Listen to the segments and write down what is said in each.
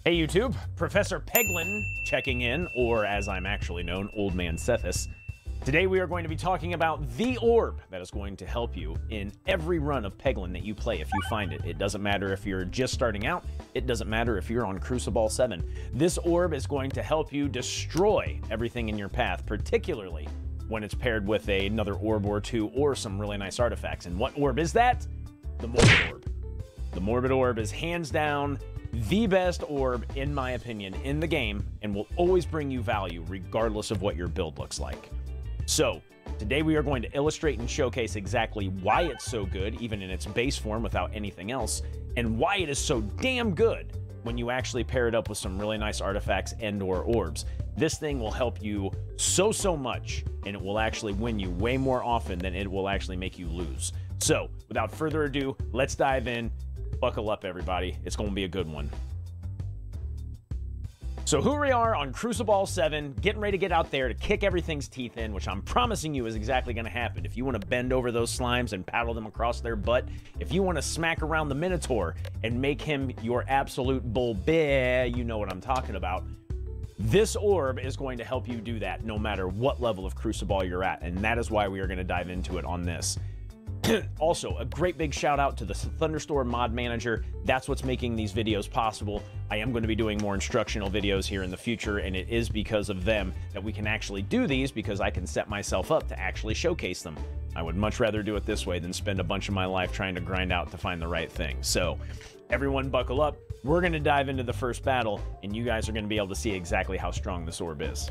Hey YouTube, Professor Peglin checking in, or as I'm actually known, Old Man Cephas. Today we are going to be talking about the orb that is going to help you in every run of Peglin that you play if you find it. It doesn't matter if you're just starting out, it doesn't matter if you're on Crucible 7. This orb is going to help you destroy everything in your path, particularly when it's paired with another orb or two or some really nice artifacts. And what orb is that? The Morbid orb. The Morbid orb is hands down the best orb, in my opinion, in the game, and will always bring you value regardless of what your build looks like. So, today we are going to illustrate and showcase exactly why it's so good, even in its base form without anything else, and why it is so damn good when you actually pair it up with some really nice artifacts and/or orbs. This thing will help you so much, and it will actually win you way more often than it will actually make you lose. So, without further ado, let's dive in. Buckle up, everybody. It's going to be a good one. So here we are on Crucible 7, getting ready to get out there to kick everything's teeth in, which I'm promising you is exactly going to happen. If you want to bend over those slimes and paddle them across their butt, if you want to smack around the Minotaur and make him your absolute bull bear, you know what I'm talking about. This orb is going to help you do that no matter what level of Crucible you're at, and that is why we are going to dive into it on this. Also, a great big shout out to the Thunderstorm mod manager. That's what's making these videos possible. I am going to be doing more instructional videos here in the future, and it is because of them that we can actually do these, because I can set myself up to actually showcase them. I would much rather do it this way than spend a bunch of my life trying to grind out to find the right thing. So, everyone buckle up. We're going to dive into the first battle, and you guys are going to be able to see exactly how strong this orb is.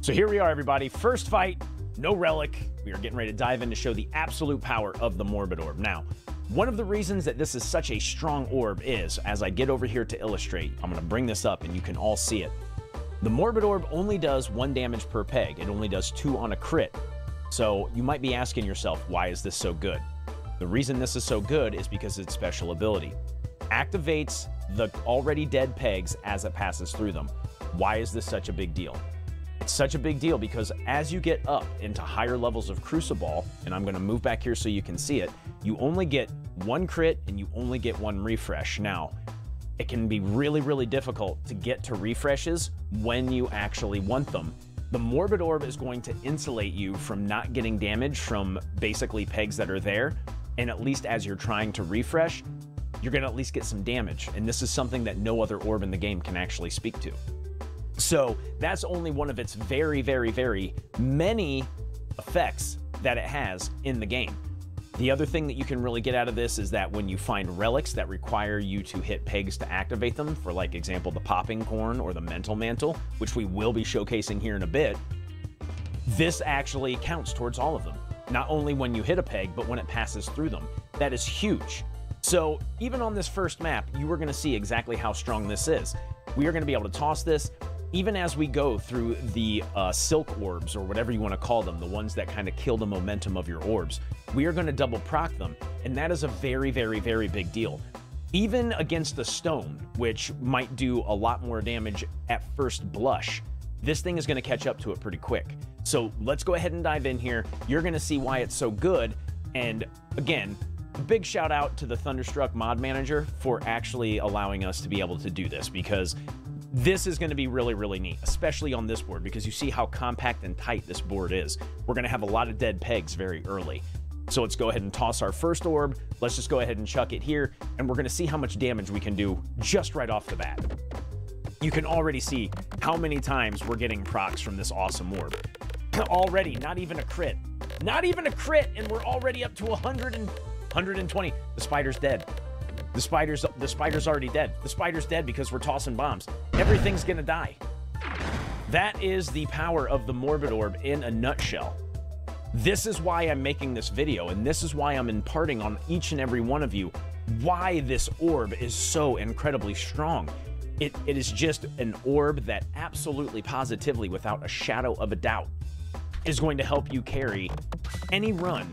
So here we are, everybody. First fight. No relic. We are getting ready to dive in to show the absolute power of the Morbid orb. Now, one of the reasons that this is such a strong orb is, as I get over here to illustrate, I'm going to bring this up and you can all see it. The Morbid orb only does 1 damage per peg. It only does 2 on a crit. So you might be asking yourself, why is this so good? The reason this is so good is because its special ability activates the already dead pegs as it passes through them. Why is this such a big deal? It's such a big deal because as you get up into higher levels of Crucible, and I'm going to move back here so you can see it, you only get 1 crit and you only get 1 refresh. Now, it can be really difficult to get to refreshes when you actually want them. The Morbid orb is going to insulate you from not getting damage from basically pegs that are there, and at least as you're trying to refresh, you're going to at least get some damage, and this is something that no other orb in the game can actually speak to. So that's only one of its very many effects that it has in the game. The other thing that you can really get out of this is that when you find relics that require you to hit pegs to activate them, for like example the popping corn or the mental mantle, which we will be showcasing here in a bit, this actually counts towards all of them. Not only when you hit a peg, but when it passes through them. That is huge. So even on this first map, you are going to see exactly how strong this is. We are going to be able to toss this. Even as we go through the silk orbs, or whatever you want to call them, the ones that kind of kill the momentum of your orbs, we are going to double proc them, and that is a very big deal. Even against the stone, which might do a lot more damage at first blush, this thing is going to catch up to it pretty quick. So let's go ahead and dive in here. You're going to see why it's so good, and again, a big shout out to the Thunderstruck mod manager for actually allowing us to be able to do this, because this is going to be really neat, especially on this board, because you see how compact and tight this board is. We're going to have a lot of dead pegs very early. So let's go ahead and toss our first orb. Let's just go ahead and chuck it here, and we're going to see how much damage we can do just right off the bat. You can already see how many times we're getting procs from this awesome orb. Already, not even a crit. Not even a crit, and we're already up to 120. The spider's dead. The spider's already dead. The spider's dead because we're tossing bombs. Everything's gonna die. That is the power of the Morbid orb in a nutshell. This is why I'm making this video, and this is why I'm imparting on each and every one of you why this orb is so incredibly strong. It is just an orb that absolutely positively, without a shadow of a doubt, is going to help you carry any run.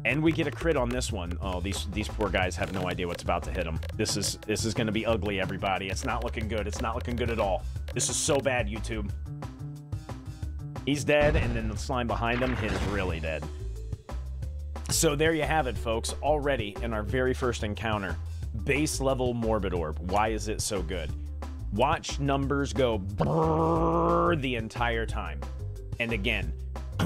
And we get a crit on this one. Oh, these poor guys have no idea what's about to hit them. This is going to be ugly, everybody. It's not looking good. It's not looking good at all. This is so bad, YouTube. He's dead, and then the slime behind him is really dead. So there you have it, folks. Already in our very first encounter, base level Morbid Orb. Why is it so good? Watch numbers go brrr the entire time. And again,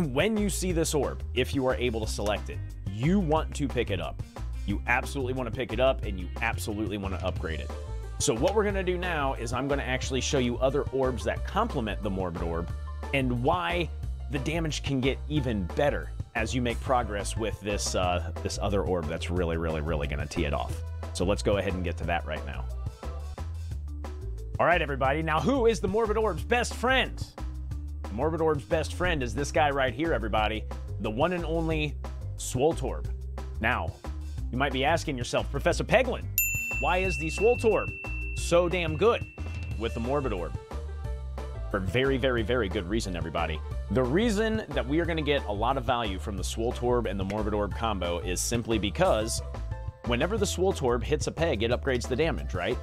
when you see this orb, if you are able to select it, you want to pick it up. You absolutely want to pick it up, and you absolutely want to upgrade it. So what we're going to do now is I'm going to actually show you other orbs that complement the Morbid Orb and why the damage can get even better as you make progress with this this other orb that's really going to tee it off. So let's go ahead and get to that right now. All right, everybody. Now, who is the Morbid Orb's best friend? The Morbid Orb's best friend is this guy right here, everybody. The one and only Swoltorb. Now, you might be asking yourself, Professor Peglin, why is the Swoltorb so damn good with the Morbid Orb? For very good reason, everybody. The reason that we are going to get a lot of value from the Swoltorb and the Morbid Orb combo is simply because whenever the Swoltorb hits a peg, it upgrades the damage, right?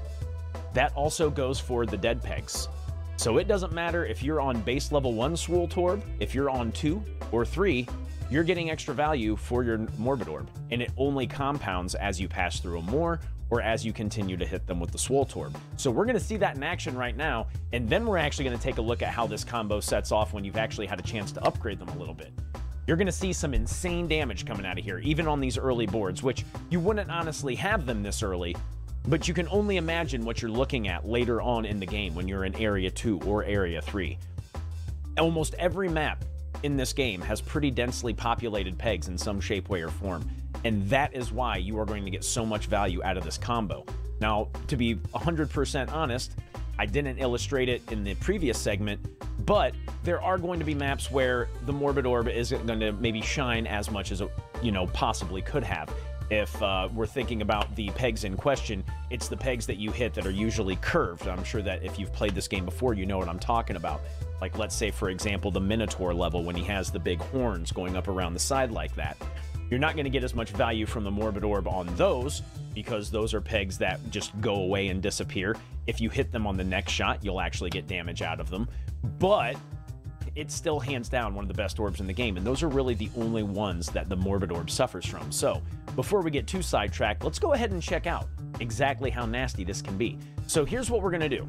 That also goes for the dead pegs. So it doesn't matter if you're on base level 1 Swoltorb, if you're on 2 or 3, you're getting extra value for your Morbid Orb, and it only compounds as you pass through them more or as you continue to hit them with the Swoltorb. So we're going to see that in action right now, and then we're actually going to take a look at how this combo sets off when you've actually had a chance to upgrade them a little bit. You're going to see some insane damage coming out of here, even on these early boards, which you wouldn't honestly have them this early, but you can only imagine what you're looking at later on in the game when you're in Area 2 or Area 3. Almost every map in this game has pretty densely populated pegs in some shape, way, or form, and that is why you are going to get so much value out of this combo. Now, to be 100% honest, I didn't illustrate it in the previous segment, but there are going to be maps where the Morbid Orb isn't going to maybe shine as much as it, possibly could have. If we're thinking about the pegs in question, it's the pegs that you hit that are usually curved. I'm sure that if you've played this game before, you know what I'm talking about. Like, let's say, for example, the Minotaur level when he has the big horns going up around the side like that. You're not going to get as much value from the Morbid Orb on those because those are pegs that just go away and disappear. If you hit them on the next shot, you'll actually get damage out of them. But it's still hands down one of the best orbs in the game, and those are really the only ones that the Morbid Orb suffers from. So before we get too sidetracked, let's go ahead and check out exactly how nasty this can be. So here's what we're going to do.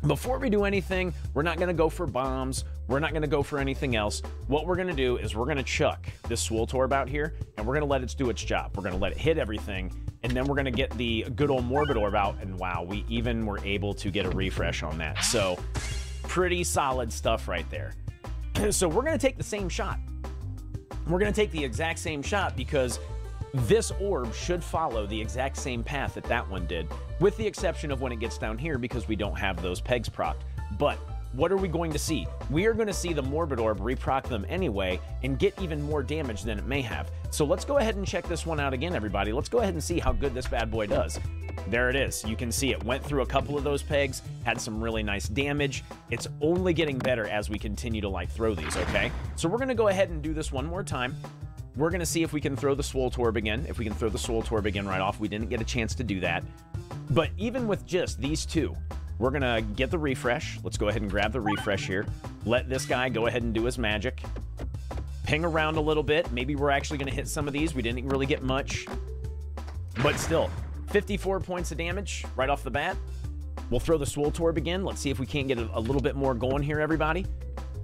Before we do anything, we're not going to go for bombs. We're not going to go for anything else. What we're going to do is we're going to chuck this Swoltorb out here, and we're going to let it do its job. We're going to let it hit everything, and then we're going to get the good old Morbid Orb out, and wow, we even were able to get a refresh on that. So pretty solid stuff right there. So we're going to take the same shot. We're going to take the exact same shot because this orb should follow the exact same path that one did, with the exception of when it gets down here because we don't have those pegs procced. But what are we going to see? We are going to see the Morbid Orb reproc them anyway and get even more damage than it may have. So let's go ahead and check this one out again, everybody. Let's go ahead and see how good this bad boy does. There it is. You can see it went through a couple of those pegs, had some really nice damage. It's only getting better as we continue to throw these, okay? So we're going to go ahead and do this one more time. We're going to see if we can throw the Swoltorb again. If we can throw the Swoltorb again right off, we didn't get a chance to do that. But even with just these two, we're going to get the refresh. Let's go ahead and grab the refresh here. Let this guy go ahead and do his magic. Ping around a little bit. Maybe we're actually going to hit some of these. We didn't really get much. But still, 54 points of damage right off the bat. We'll throw the Swoltorb again. Let's see if we can't get a little bit more going here, everybody.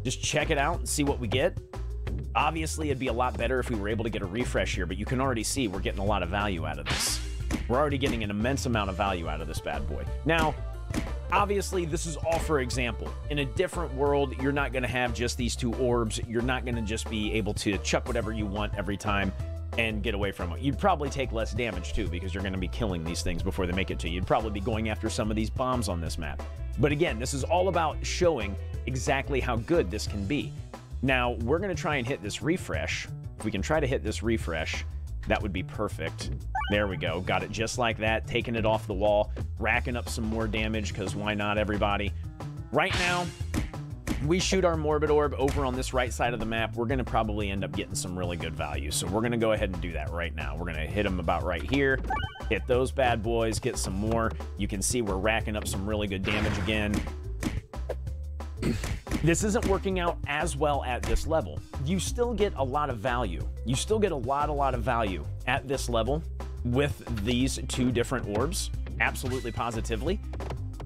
Just check it out and see what we get. Obviously, it'd be a lot better if we were able to get a refresh here, but you can already see we're getting a lot of value out of this. We're already getting an immense amount of value out of this bad boy. Now, obviously, this is all for example. In a different world, you're not going to have just these two orbs. You're not going to just be able to chuck whatever you want every time and get away from it. You'd probably take less damage, too, because you're going to be killing these things before they make it to you. You'd probably be going after some of these bombs on this map. But again, this is all about showing exactly how good this can be. Now, we're going to try and hit this refresh. If we can try to hit this refresh, that would be perfect. There we go. Got it just like that. Taking it off the wall. Racking up some more damage, because why not, everybody? Right now, we shoot our Morbid Orb over on this right side of the map. We're going to probably end up getting some really good value. So we're going to go ahead and do that right now. We're going to hit them about right here. Hit those bad boys. Get some more. You can see we're racking up some really good damage again. This isn't working out as well at this level. You still get a lot of value. You still get a lot of value at this level with these two different orbs, absolutely positively.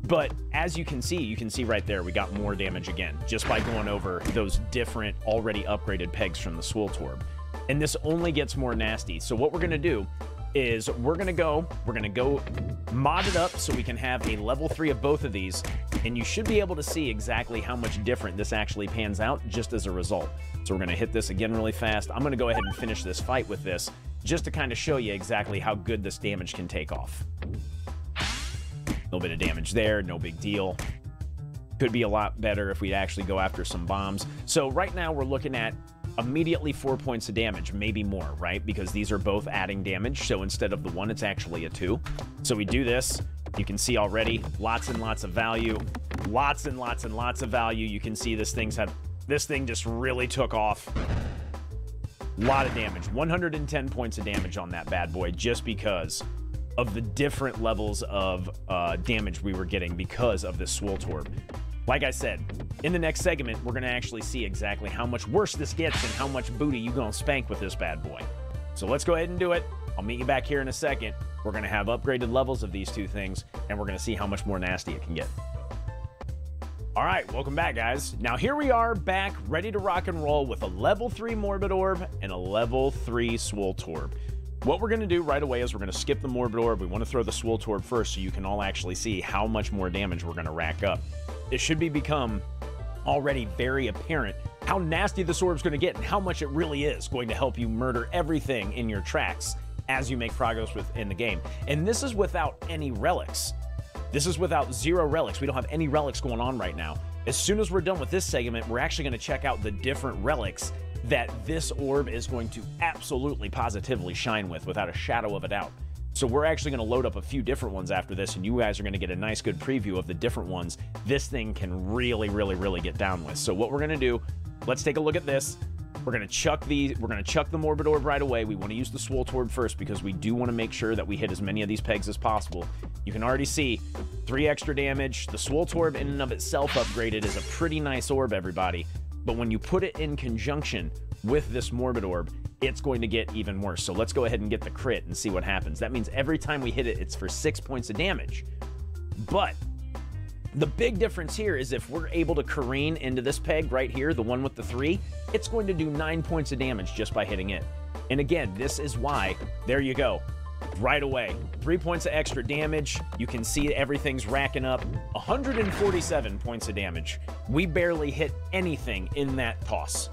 But as you can see right there, we got more damage again, just by going over those different already upgraded pegs from the Swult Orb. And this only gets more nasty. So what we're gonna do is we're gonna go mod it up so we can have a level 3 of both of these, and you should be able to see exactly how much different this actually pans out just as a result. So we're gonna hit this again really fast. I'm gonna go ahead and finish this fight with this just to kind of show you exactly how good this damage can take off. A little bit of damage there, no big deal. Could be a lot better if we'd actually go after some bombs. So right now we're looking at immediately 4 points of damage, maybe more, right? Because these are both adding damage. So instead of the 1, it's actually a 2. So we do this. You can see already lots and lots of value. Lots and lots and lots of value. You can see this thing just really took off. A lot of damage. 110 points of damage on that bad boy just because of the different levels of damage we were getting because of this Swult Orb. Like I said, in the next segment, we're going to actually see exactly how much worse this gets and how much booty you going to spank with this bad boy. So let's go ahead and do it. I'll meet you back here in a second. We're going to have upgraded levels of these two things, and we're going to see how much more nasty it can get. All right, welcome back, guys. Now here we are back, ready to rock and roll with a level 3 Morbid Orb and a level 3 Swult Orb. What we're going to do right away is we're going to skip the Morbid Orb. We want to throw the Swult Orb first so you can all actually see how much more damage we're going to rack up. It should become already very apparent how nasty this orb's going to get and how much it really is going to help you murder everything in your tracks as you make progress within the game. And this is without any relics. This is without 0 relics. We don't have any relics going on right now. As soon as we're done with this segment, we're actually going to check out the different relics that this orb is going to absolutely positively shine with, without a shadow of a doubt. So we're actually going to load up a few different ones after this, and you guys are going to get a nice good preview of the different ones this thing can really, really, really get down with. So what we're going to do, let's take a look at this. We're going to chuck the Morbid Orb right away. We want to use the Swult Orb first because we do want to make sure that we hit as many of these pegs as possible. You can already see 3 extra damage. The Swult Orb in and of itself upgraded is a pretty nice orb, everybody. But when you put it in conjunction with this Morbid Orb, it's going to get even worse. So let's go ahead and get the crit and see what happens. That means every time we hit it, it's for 6 points of damage. But the big difference here is if we're able to careen into this peg right here, the one with the 3, it's going to do 9 points of damage just by hitting it. And again, this is why, there you go, right away, 3 points of extra damage. You can see everything's racking up 147 points of damage. We barely hit anything in that toss.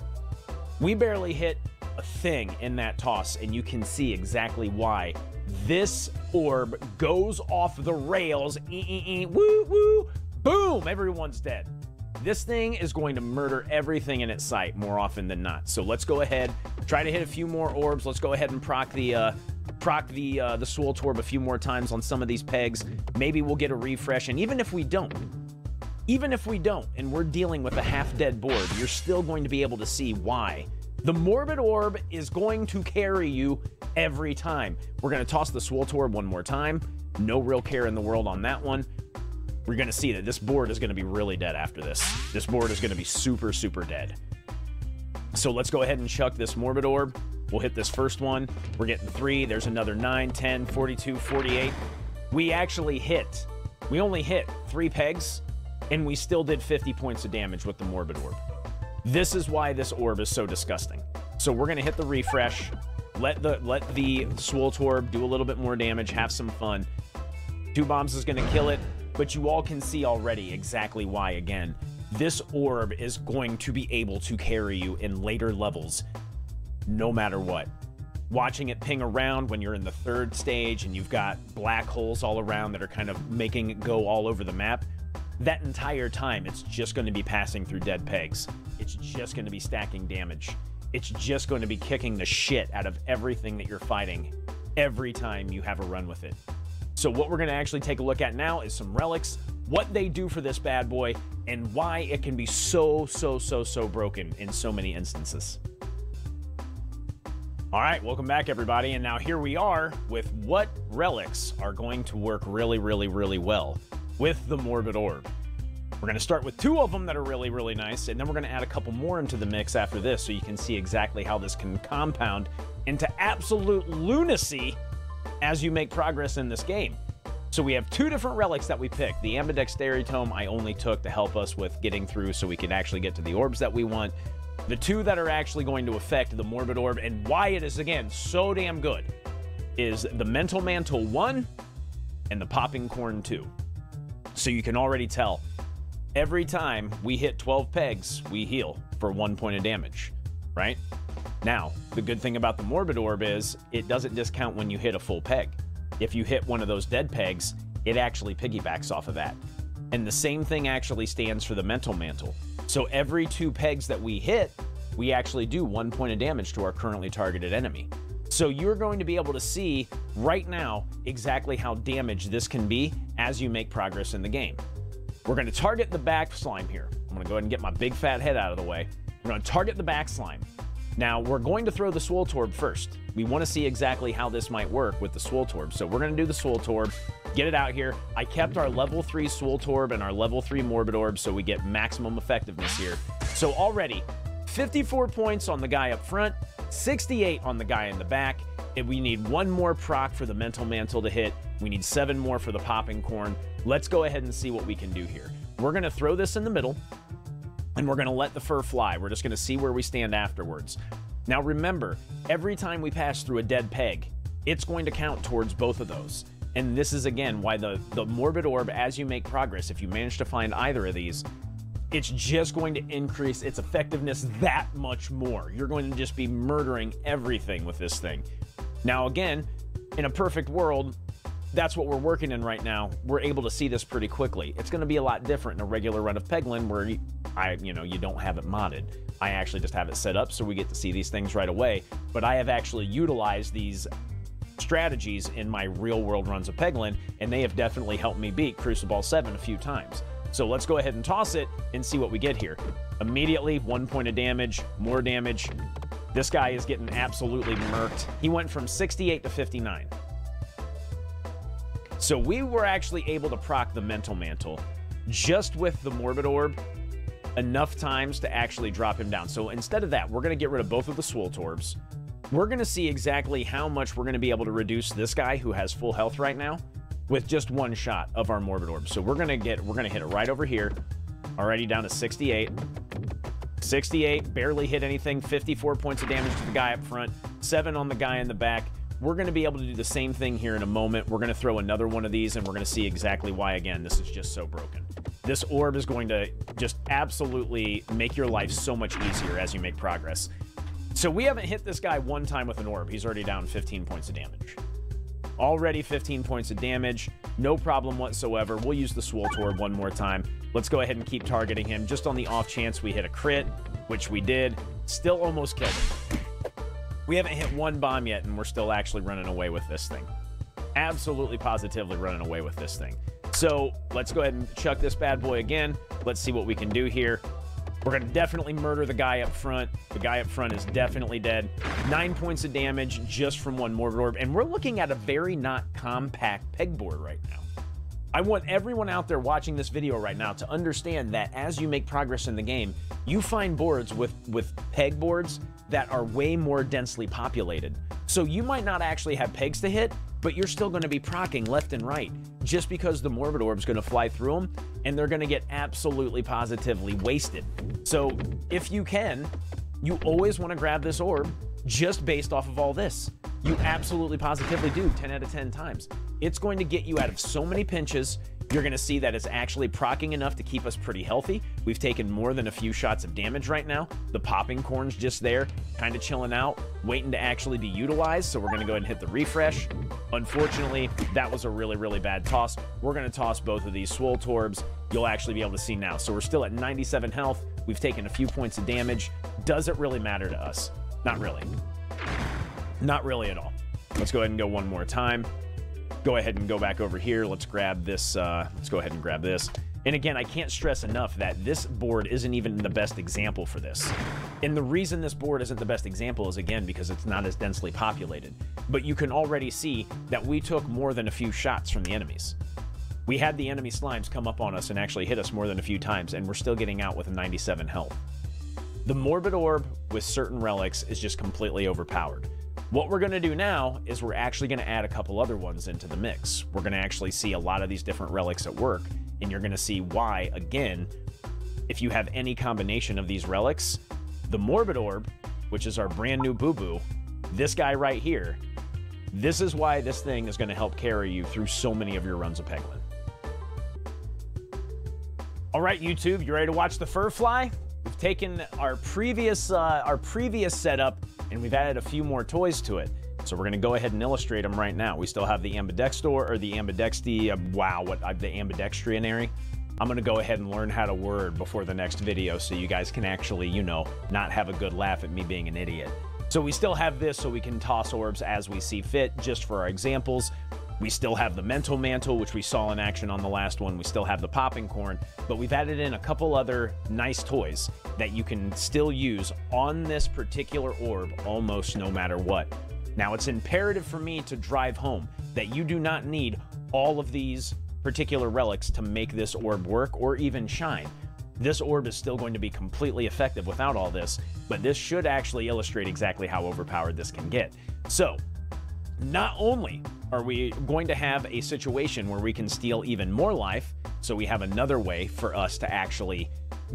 We barely hit a thing in that toss, and you can see exactly why this orb goes off the rails. Woo, woo, boom, everyone's dead. This thing is going to murder everything in its sight more often than not. So let's go ahead, try to hit a few more orbs. Let's go ahead and proc the Swult Orb a few more times on some of these pegs. Maybe we'll get a refresh, and even if we don't, and we're dealing with a half-dead board, you're still going to be able to see why the Morbid Orb is going to carry you every time. We're going to toss the Swult Orb one more time. No real care in the world on that one. We're going to see that this board is going to be really dead after this. This board is going to be super, super dead. So let's go ahead and chuck this Morbid Orb. We'll hit this first one. We're getting 3. There's another 9, 10, 42, 48. We only hit 3 pegs, and we still did 50 points of damage with the Morbid Orb. This is why this orb is so disgusting. So we're going to hit the refresh, let the Swult Orb do a little bit more damage, have some fun. 2 bombs is going to kill it, but you all can see already exactly why, again. This orb is going to be able to carry you in later levels, no matter what. Watching it ping around when you're in the 3rd stage and you've got black holes all around that are kind of making it go all over the map, that entire time, it's just going to be passing through dead pegs. It's just going to be stacking damage. It's just going to be kicking the shit out of everything that you're fighting every time you have a run with it. So what we're going to actually take a look at now is some relics, what they do for this bad boy, and why it can be so broken in so many instances. All right, welcome back, everybody. And now here we are with what relics are going to work really well with the Morbid Orb. We're going to start with 2 of them that are really nice, and then we're going to add a couple more into the mix after this so you can see exactly how this can compound into absolute lunacy as you make progress in this game. So we have 2 different relics that we picked. The Ambidexterity Tome I only took to help us with getting through so we could actually get to the orbs that we want. The 2 that are actually going to affect the Morbid Orb and why it is, again, so damn good is the Mental Mantle 1 and the Popping Corn 2. So you can already tell, every time we hit 12 pegs, we heal for 1 point of damage, right? Now, the good thing about the Morbid Orb is it doesn't discount when you hit a full peg. If you hit one of those dead pegs, it actually piggybacks off of that. And the same thing actually stands for the Mental Mantle. So every 2 pegs that we hit, we actually do 1 point of damage to our currently targeted enemy. So you're going to be able to see right now exactly how damaged this can be as you make progress in the game. We're going to target the back slime here. I'm going to go ahead and get my big fat head out of the way. We're going to target the back slime. Now, we're going to throw the Swoltorb first. We want to see exactly how this might work with the Swoltorb. So we're going to do the Swoltorb, get it out here. I kept our level 3 Swoltorb and our level 3 Morbid Orb so we get maximum effectiveness here. So already, 54 points on the guy up front, 68 on the guy in the back, and we need 1 more proc for the Mental Mantle to hit. We need 7 more for the Popping Corn. Let's go ahead and see what we can do here. We're going to throw this in the middle, and we're going to let the fur fly. We're just going to see where we stand afterwards. Now remember, every time we pass through a dead peg, it's going to count towards both of those. And this is, again, why the Morbid Orb, as you make progress, if you manage to find either of these, it's just going to increase its effectiveness that much more. You're going to just be murdering everything with this thing. Now, again, in a perfect world, that's what we're working in right now. We're able to see this pretty quickly. It's going to be a lot different in a regular run of Peglin where you don't have it modded. I actually just have it set up so we get to see these things right away. But I have actually utilized these strategies in my real world runs of Peglin, and they have definitely helped me beat Crucible 7 a few times. So let's go ahead and toss it and see what we get here. Immediately, 1 point of damage, more damage. This guy is getting absolutely murked. He went from 68 to 59. So we were actually able to proc the Mental Mantle just with the Morbid Orb enough times to actually drop him down. So instead of that, we're going to get rid of both of the Swoltorbs. We're going to see exactly how much we're going to be able to reduce this guy who has full health right now with just 1 shot of our Morbid Orb. So we're going to hit it right over here. Already down to 68. 68, barely hit anything. 54 points of damage to the guy up front. 7 on the guy in the back. We're going to be able to do the same thing here in a moment. We're going to throw another one of these, and we're going to see exactly why, again, this is just so broken. This orb is going to just absolutely make your life so much easier as you make progress. So we haven't hit this guy 1 time with an orb. He's already down 15 points of damage. Already 15 points of damage. No problem whatsoever. We'll use the Swoltorb 1 more time. Let's go ahead and keep targeting him just on the off chance we hit a crit, which we did. Still almost killed him. We haven't hit 1 bomb yet, and we're still actually running away with this thing. Absolutely, positively running away with this thing. So let's go ahead and chuck this bad boy again. Let's see what we can do here. We're going to definitely murder the guy up front. The guy up front is definitely dead. 9 points of damage just from 1 Morbid Orb, and we're looking at a very not compact pegboard right now. I want everyone out there watching this video right now to understand that as you make progress in the game, you find boards with pegboards that are way more densely populated. So you might not actually have pegs to hit, but you're still going to be proccing left and right just because the Morbid Orb's going to fly through them, and they're going to get absolutely positively wasted. So if you can, you always want to grab this orb just based off of all this. You absolutely positively do 10 out of 10 times. It's going to get you out of so many pinches. You're going to see that it's actually proccing enough to keep us pretty healthy. We've taken more than a few shots of damage right now. The Popping Corn's just there, kind of chilling out, waiting to actually be utilized. So we're going to go ahead and hit the refresh. Unfortunately, that was a really, really bad toss. We're going to toss both of these Swoltorbs. You'll actually be able to see now. So we're still at 97 health. We've taken a few points of damage. Does it really matter to us? Not really. Not really at all. Let's go ahead and go 1 more time. Go ahead and go back over here. Let's grab this. Let's go ahead and grab this. And again, I can't stress enough that this board isn't even the best example for this. And the reason this board isn't the best example is, again, because it's not as densely populated. But you can already see that we took more than a few shots from the enemies. We had the enemy slimes come up on us and actually hit us more than a few times, and we're still getting out with a 97 health. The Morbid Orb with certain relics is just completely overpowered. What we're going to do now is we're actually going to add a couple other ones into the mix. We're going to actually see a lot of these different relics at work, and you're going to see why, again, if you have any combination of these relics, the Morbid Orb, which is our brand new boo-boo, this guy right here, this is why this thing is going to help carry you through so many of your runs of Peglin. All right, YouTube, you ready to watch the fur fly? We've taken our previous setup and we've added a few more toys to it. So we're going to go ahead and illustrate them right now. We still have the ambidextror, or the ambidextrianary. I'm going to go ahead and learn how to word before the next video so you guys can actually, you know, not have a good laugh at me being an idiot. So we still have this so we can toss orbs as we see fit, just for our examples. We still have the mental mantle, which we saw in action on the last one. We still have the popping corn, but we've added in a couple other nice toys that you can still use on this particular orb almost no matter what. Now, it's imperative for me to drive home that you do not need all of these particular relics to make this orb work or even shine. This orb is still going to be completely effective without all this, but this should actually illustrate exactly how overpowered this can get. So, not only are we going to have a situation where we can steal even more life, so we have another way for us to actually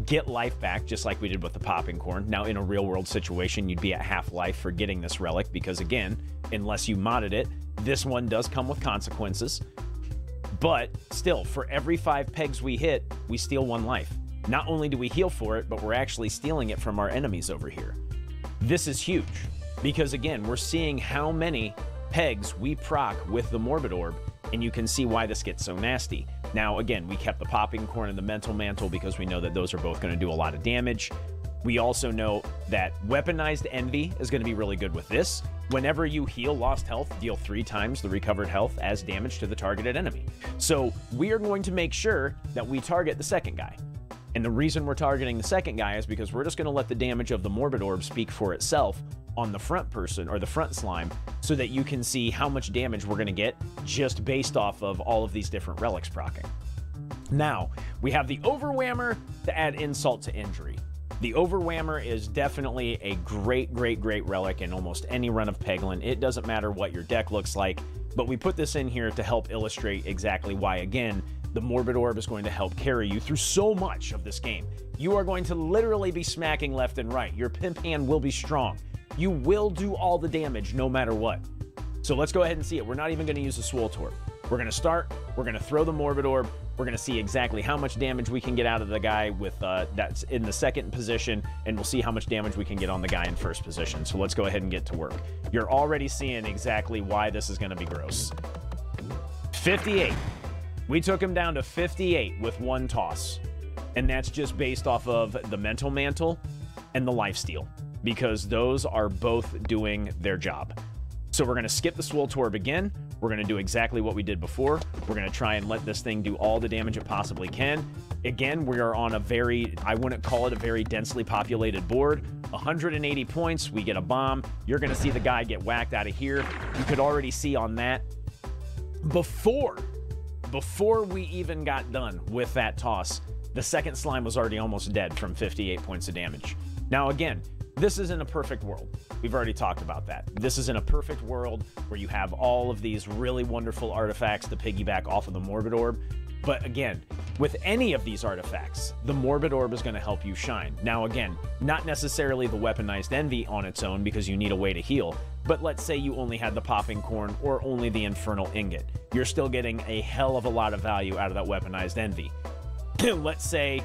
get life back, just like we did with the popping corn. Now, in a real-world situation, you'd be at half life for getting this relic, because again, unless you modded it, this one does come with consequences. But still, for every 5 pegs we hit, we steal 1 life. Not only do we heal for it, but we're actually stealing it from our enemies over here. This is huge, because again, we're seeing how many pegs we proc with the Morbid Orb, and you can see why this gets so nasty. Now, again, we kept the popping corn and the mental mantle because we know that those are both going to do a lot of damage. We also know that weaponized envy is going to be really good with this. Whenever you heal lost health, deal 3 times the recovered health as damage to the targeted enemy. So we are going to make sure that we target the second guy. And the reason we're targeting the second guy is because we're just going to let the damage of the Morbid Orb speak for itself on the front person, or the front slime, so that you can see how much damage we're going to get just based off of all of these different relics proccing. Now, we have the Overwhammer to add insult to injury. The Overwhammer is definitely a great relic in almost any run of Peglin. It doesn't matter what your deck looks like, but we put this in here to help illustrate exactly why, again, the Morbid Orb is going to help carry you through so much of this game. You are going to literally be smacking left and right. Your pimp hand will be strong. You will do all the damage no matter what. So let's go ahead and see it. We're not even going to use the Swole Torp. We're going to start, we're going to throw the Morbid Orb, we're going to see exactly how much damage we can get out of the guy with that's in the second position, and we'll see how much damage we can get on the guy in first position. So let's go ahead and get to work. You're already seeing exactly why this is going to be gross. 58. We took him down to 58 with 1 toss, and that's just based off of the Mental Mantle and the Lifesteal, because those are both doing their job. So we're going to skip the Swole Torb again. We're going to do exactly what we did before. We're going to try and let this thing do all the damage it possibly can. Again, we are on a very, I wouldn't call it a very densely populated board. 180 points, we get a bomb. You're going to see the guy get whacked out of here. You could already see on that, before we even got done with that toss, the second slime was already almost dead from 58 points of damage. Now again, this isn't a perfect world. We've already talked about that. This isn't a perfect world where you have all of these really wonderful artifacts to piggyback off of the Morbid Orb. But again, with any of these artifacts, the Morbid Orb is going to help you shine. Now again, not necessarily the weaponized envy on its own, because you need a way to heal. But let's say you only had the popping corn or only the infernal ingot. You're still getting a hell of a lot of value out of that weaponized envy. Let's say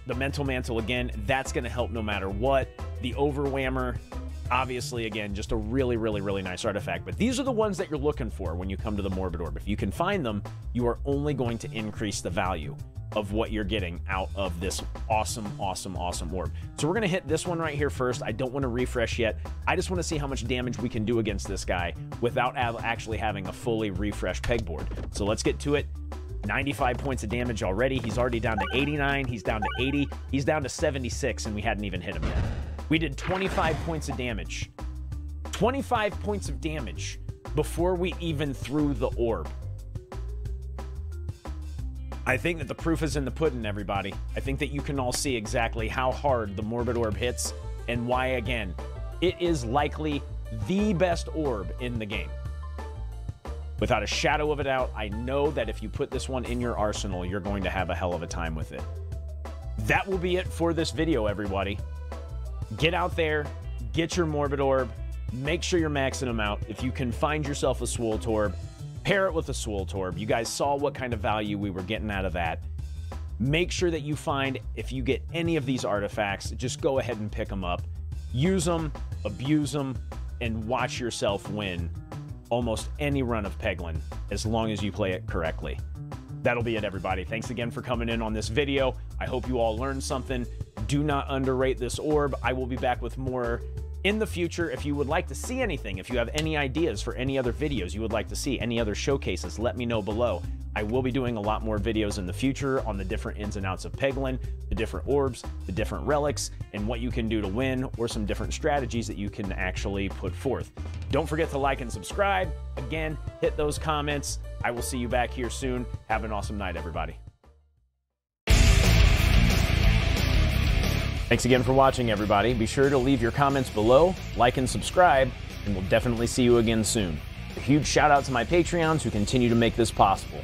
the Mental Mantle again, that's going to help no matter what. The Overwhammer, obviously, again, just a really nice artifact. But these are the ones that you're looking for when you come to the Morbid Orb. If you can find them, you are only going to increase the value of what you're getting out of this awesome orb. So we're going to hit this one right here first. I don't want to refresh yet. I just want to see how much damage we can do against this guy without actually having a fully refreshed pegboard. So let's get to it. 95 points of damage already. He's already down to 89. He's down to 80. He's down to 76, and we hadn't even hit him yet. We did 25 points of damage. 25 points of damage before we even threw the orb. I think that the proof is in the pudding, everybody. I think that you can all see exactly how hard the Morbid Orb hits and why, again, it is likely the best orb in the game. Without a shadow of a doubt, I know that if you put this one in your arsenal, you're going to have a hell of a time with it. That will be it for this video, everybody. Get out there, get your Morbid Orb, make sure you're maxing them out. If you can find yourself a Swolt Orb, pair it with a Swolt Orb. You guys saw what kind of value we were getting out of that. Make sure that you find, if you get any of these artifacts, just go ahead and pick them up. Use them, abuse them, and watch yourself win almost any run of Peglin, as long as you play it correctly. That'll be it, everybody. Thanks again for coming in on this video. I hope you all learned something. Do not underrate this orb. I will be back with more in the future. If you would like to see anything, if you have any ideas for any other videos you would like to see, any other showcases, let me know below. I will be doing a lot more videos in the future on the different ins and outs of Peglin, the different orbs, the different relics, and what you can do to win, or some different strategies that you can actually put forth. Don't forget to like and subscribe. Again, hit those comments. I will see you back here soon. Have an awesome night, everybody. Thanks again for watching, everybody. Be sure to leave your comments below, like and subscribe, and we'll definitely see you again soon. A huge shout out to my Patreons who continue to make this possible.